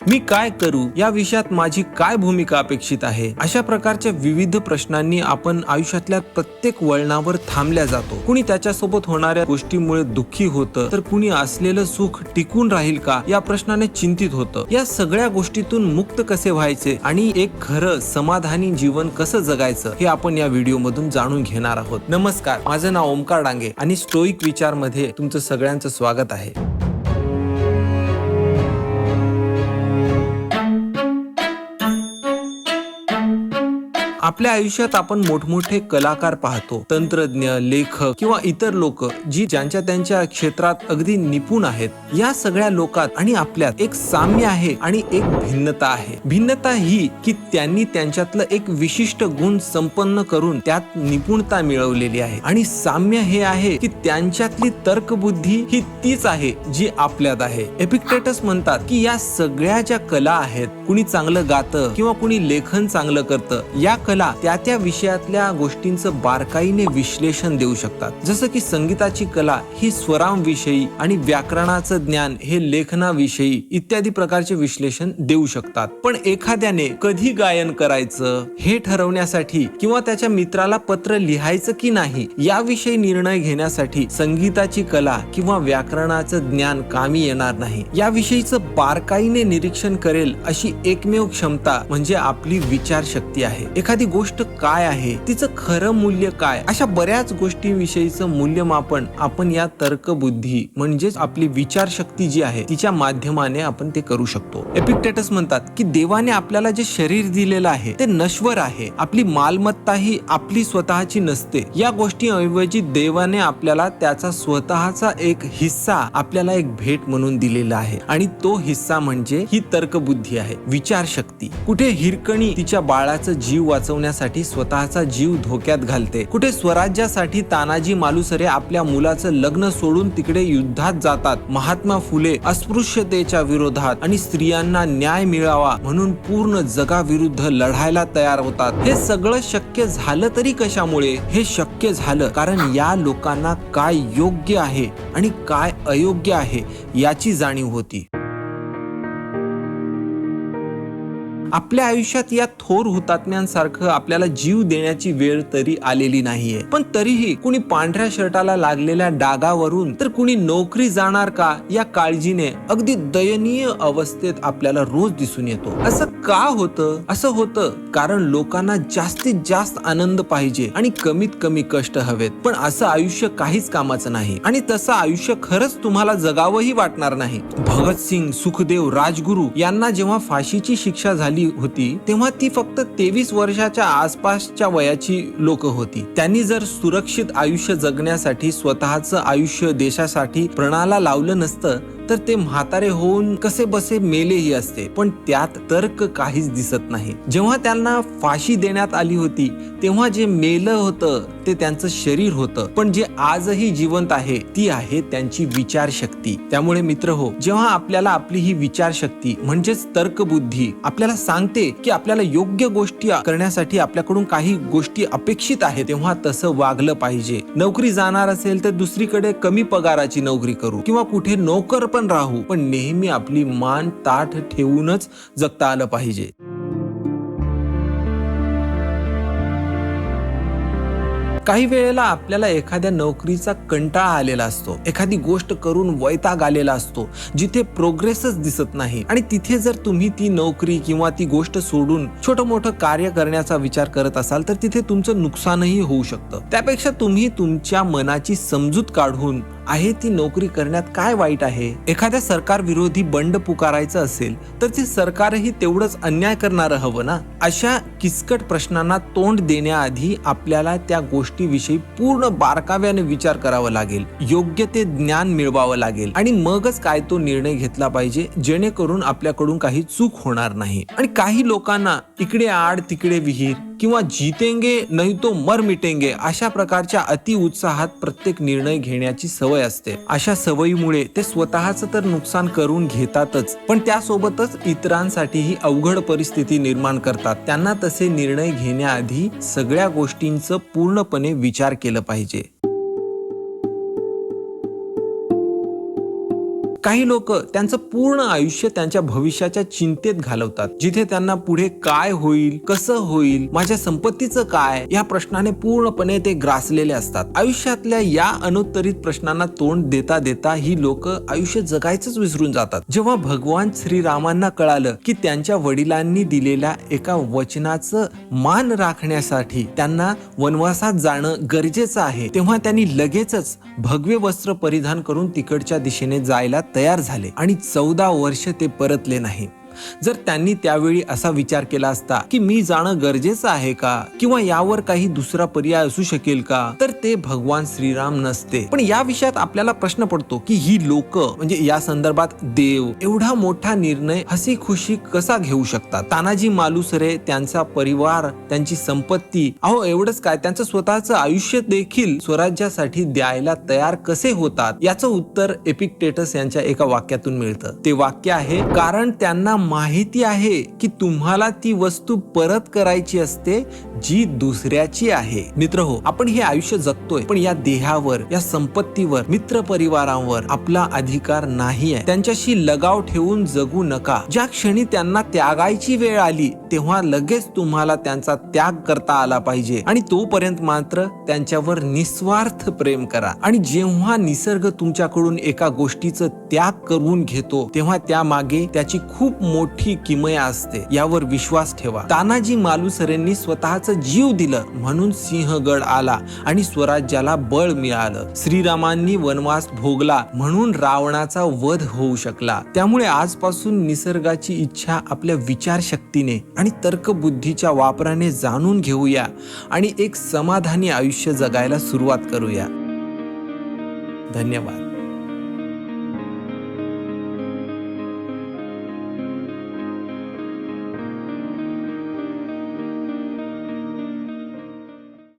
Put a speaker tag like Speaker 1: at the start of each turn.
Speaker 1: मी काय करू, या विषयात माझी काय भूमिका अपेक्षित आहे, अशा प्रकारच्या विविध प्रश्नांनी आपण आयुष्यातल्या प्रत्येक वळणावर थांबल्या जातो. कुणी त्याच्यासोबत होणाऱ्या गोष्टीमुळे दुःखी होतं, तर कुणी असलेलं सुख टिकून राहील का या प्रश्नाने चिंतित होतं. या सगळ्या गोष्टीतून मुक्त कसे व्हायचे आणि एक खरं समाधानी जीवन कसं जगायचं हे आपण या व्हिडिओ मधून जाणून घेणार आहोत. नमस्कार, माझं नाव ओमकार डांगे आणि स्टोईक विचार मध्ये तुमचं सगळ्यांचं स्वागत आहे. आपल्या आयुष्यात आपण मोठमोठे कलाकार पाहतो, तंत्रज्ञ, लेखक किंवा इतर लोक जी ज्यांच्या त्यांच्या क्षेत्रात अगदी निपुण आहेत. या सगळ्या लोकात आणि आपल्यात एक साम्य आहे आणि एक भिन्नता आहे. भिन्नता ही की त्यांनी त्यांच्यातलं एक विशिष्ट गुण संपन्न करून त्यात निपुणता मिळवलेली आहे, आणि साम्य हे आहे की त्यांच्यातली तर्कबुद्धी ही तीच आहे जी आपल्यात आहे. एपिक्टेटस म्हणतात की या सगळ्या ज्या कला आहेत, कुणी चांगलं गातं किंवा कुणी लेखन चांगलं करतं, या कला त्या विषयातल्या गोष्टींचं बारकाईने विश्लेषण देऊ शकतात. जसं की संगीताची कला ही स्वरांविषयी आणि व्याकरणाचं ज्ञान हे लेखनाविषयी इत्यादी प्रकारचे विश्लेषण देऊ शकतात. पण एखाद्याने कधी गायन करायचं हे ठरवण्यासाठी किंवा त्याच्या मित्राला पत्र लिहायचं की नाही याविषयी निर्णय घेण्यासाठी संगीताची कला किंवा व्याकरणाचं ज्ञान कामी येणार नाही. याविषयीचं बारकाईने निरीक्षण करेल अशी एकमेव क्षमता म्हणजे आपली विचारशक्ती आहे. एखादी गोष्ट काय आहे, तिचं खरं मूल्य काय, अशा बऱ्याच गोष्टींविषयीचं मूल्यमापन आपण या तर्कबुद्धी म्हणजेच आपली विचारशक्ती जी आहे तिच्या माध्यमाने आपण ते करू शकतो. एपिक्टेटस म्हणतात की देवाने आपल्याला जे शरीर दिलेलं आहे ते नश्वर आहे. आपली मालमत्ता ही आपली स्वतःची नसते. या गोष्टीऐवजी देवाने आपल्याला त्याचा स्वतःचा एक हिस्सा आपल्याला एक भेट म्हणून दिलेला आहे, आणि तो हिस्सा म्हणजे ही तर्कबुद्धी आहे, विचारशक्ती. कुठे हिरकणी तिच्या बाळाचा जीव वाचवण्यासाठी स्वतःचा जीव धोक्यात घालते, कुठे स्वराज्यासाठी तानाजी मालुसरे आपल्या मुलाचं लग्न सोडून तिकडे युद्धात जातात. महात्मा फुले अस्पृश्यतेच्या विरोधात आणि स्त्रियांना न्याय मिळावा म्हणून पूर्ण जगाविरुद्ध लढायला तयार होतात. हे सगळं शक्य झालं तरी कशामुळे? हे शक्य झालं कारण या लोकांना काय योग्य आहे आणि काय अयोग्य आहे याची जाणीव होती. आपल्या आयुष्यात या थोर हुतात्म्यांसारखं आपल्याला जीव देण्याची वेळ तरी आलेली नाहीये, पण तरीही कुणी पांढऱ्या शर्टाला लागलेल्या डागावरून तर कुणी नोकरी जाणार का या काळजीने अगदी दयनीय अवस्थेत आपल्याला रोज दिसून येतो. असं का होतं? असं होतं कारण लोकांना जास्तीत जास्त आनंद पाहिजे आणि कमीत कमी कष्ट हवेत. पण असं आयुष्य काहीच कामाचं नाही, आणि तसं आयुष्य खरंच तुम्हाला जगावंही वाटणार नाही. भगतसिंग, सुखदेव, राजगुरू यांना जेव्हा फाशीची शिक्षा झाली होती तेव्हा ती फक्त 23 वर्षाच्या आसपासच्या वयाची लोक होती. त्यांनी जर सुरक्षित आयुष्य जगण्यासाठी स्वतःचं आयुष्य देशासाठी पणाला लावलं नसतं तर ते म्हातारे होऊन कसे बसे मेलेही असते. पण त्यात तर्क काहीच दिसत नाही. जेव्हा त्यांना फाशी देण्यात आली होती तेव्हा जे मेलं होतं ते त्यांचं शरीर होतं, पण जे आजही जिवंत आहे ती आहे त्यांची विचारशक्ती. त्यामुळे मित्र हो, जेव्हा आपल्याला आपली ही विचारशक्ती म्हणजेच तर्कबुद्धी आपल्याला सांगते की आपल्याला योग्य गोष्टी करण्यासाठी आपल्याकडून काही गोष्टी अपेक्षित आहेत, तेव्हा तसं वागलं पाहिजे. नोकरी जाणार असेल तर दुसरीकडे कमी पगाराची नोकरी करू किंवा कुठे नोकर पण राहू, पण नेहमी आपली मान ताठ ठेवूनच जगता आलं पाहिजे. काही वेळेला आपल्याला एखाद्या नोकरीचा कंटाळा आलेला असतो, एखादी गोष्ट करून वैताग आलेला असतो जिथे प्रोग्रेसच दिसत नाही, आणि तिथे जर तुम्ही ती नोकरी किंवा ती गोष्ट सोडून छोटं मोठं कार्य करण्याचा विचार करत असाल तर तिथे तुमचं नुकसानही होऊ शकतं. त्यापेक्षा तुम्ही तुमच्या मनाची समजूत काढून आहे ती नोकरी करण्यात काय वाईट आहे. एखाद्या सरकार विरोधी बंड पुकारायचं असेल तर ते सरकारही तेवढंच अन्याय करणारं हवं ना. अशा किचकट प्रश्नांना तोंड देण्याआधी आपल्याला त्या गोष्टीविषयी पूर्ण बारकाव्याने विचार करावा लागेल, योग्य ते ज्ञान मिळवावं लागेल, आणि मगच काय तो निर्णय घेतला पाहिजे जेणेकरून आपल्याकडून काही चूक होणार नाही. आणि काही लोकांना इकडे आड तिकडे विहीर किंवा जीतेंगे नाही तो मर मिटेंगे अशा प्रकारच्या अति उत्साहात प्रत्येक निर्णय घेण्याची सवय असते. अशा सवयीमुळे ते स्वतःच तर नुकसान करून घेतातच, पण त्यासोबतच इतरांसाठीही अवघड परिस्थिती निर्माण करतात. त्यांना तसे निर्णय घेण्याआधी सगळ्या गोष्टींचं पूर्णपणे विचार केला पाहिजे. काही लोक त्यांचं पूर्ण आयुष्य त्यांच्या भविष्याच्या चिंतेत घालवतात, जिथे त्यांना पुढे काय होईल, कसं होईल, माझ्या संपत्तीचं काय, या प्रश्नाने पूर्णपणे ते ग्रासलेले असतात. आयुष्यातल्या या अनुत्तरित प्रश्नांना तोंड देता देता ही लोक आयुष्य जगायचंच विसरून जातात. जेव्हा भगवान श्रीरामांना कळालं की त्यांच्या वडिलांनी दिलेल्या एका वचनाचं मान राखण्यासाठी त्यांना वनवासात जाणं गरजेचं आहे, तेव्हा त्यांनी लगेचच भगवे वस्त्र परिधान करून तिकडच्या दिशेने जायला तयार झाले आणि 14 वर्ष ते परतले नाही. जर त्यांनी त्यावेळी असा विचार केला असता की मी जाणं गरजेचं आहे का, किंवा यावर काही दुसरा पर्याय असू शकेल का, तर ते भगवान श्रीराम नसते. पण या विषयात आपल्याला प्रश्न पडतो की ही लोक, म्हणजे या संदर्भात देव, एवढा मोठा निर्णय हसी खुशी कसा घेऊ शकतात? तानाजी मालुसरे, त्यांचा परिवार, त्यांची संपत्ती, अहो एवढंच काय, त्यांचं स्वतःचं आयुष्य देखील स्वराज्यासाठी द्यायला तयार कसे होतात? याचं उत्तर एपिक्टेटस यांच्या एका वाक्यातून मिळतं. ते वाक्य आहे, कारण त्यांना माहिती आहे की तुम्हाला ती वस्तू परत करायची असते जी दुसऱ्याची आहे. मित्र हो, आपण हे आयुष्य जगतोय, पण या देहावर, या संपत्तीवर, मित्र परिवारांवर आपला अधिकार नाही आहे. त्यांच्याशी लगाव ठेवून जगू नका. ज्या क्षणी त्यांना त्यागायची वेळ आली तेव्हा लगेच तुम्हाला त्यांचा त्याग करता आला पाहिजे, आणि तोपर्यंत मात्र त्यांच्यावर निस्वार्थ प्रेम करा. आणि जेव्हा निसर्ग तुमच्याकडून एका गोष्टीचं त्याग करून घेतो तेव्हा त्या मागे त्याची खूप मोठी किमया असते, यावर विश्वास ठेवा. तानाजी मालुसरेंनी स्वतःचा जीव दिलं म्हणून सिंहगड आला आणि स्वराज्याला बळ मिळालं. श्रीरामांनी वनवास भोगला म्हणून रावणाचा वध होऊ शकला. त्यामुळे आजपासून निसर्गाची इच्छा आपल्या विचारशक्तीने आणि तर्कबुद्धीच्या वापराने जाणून घेऊया आणि एक समाधानी आयुष्य जगायला सुरुवात करूया. धन्यवाद.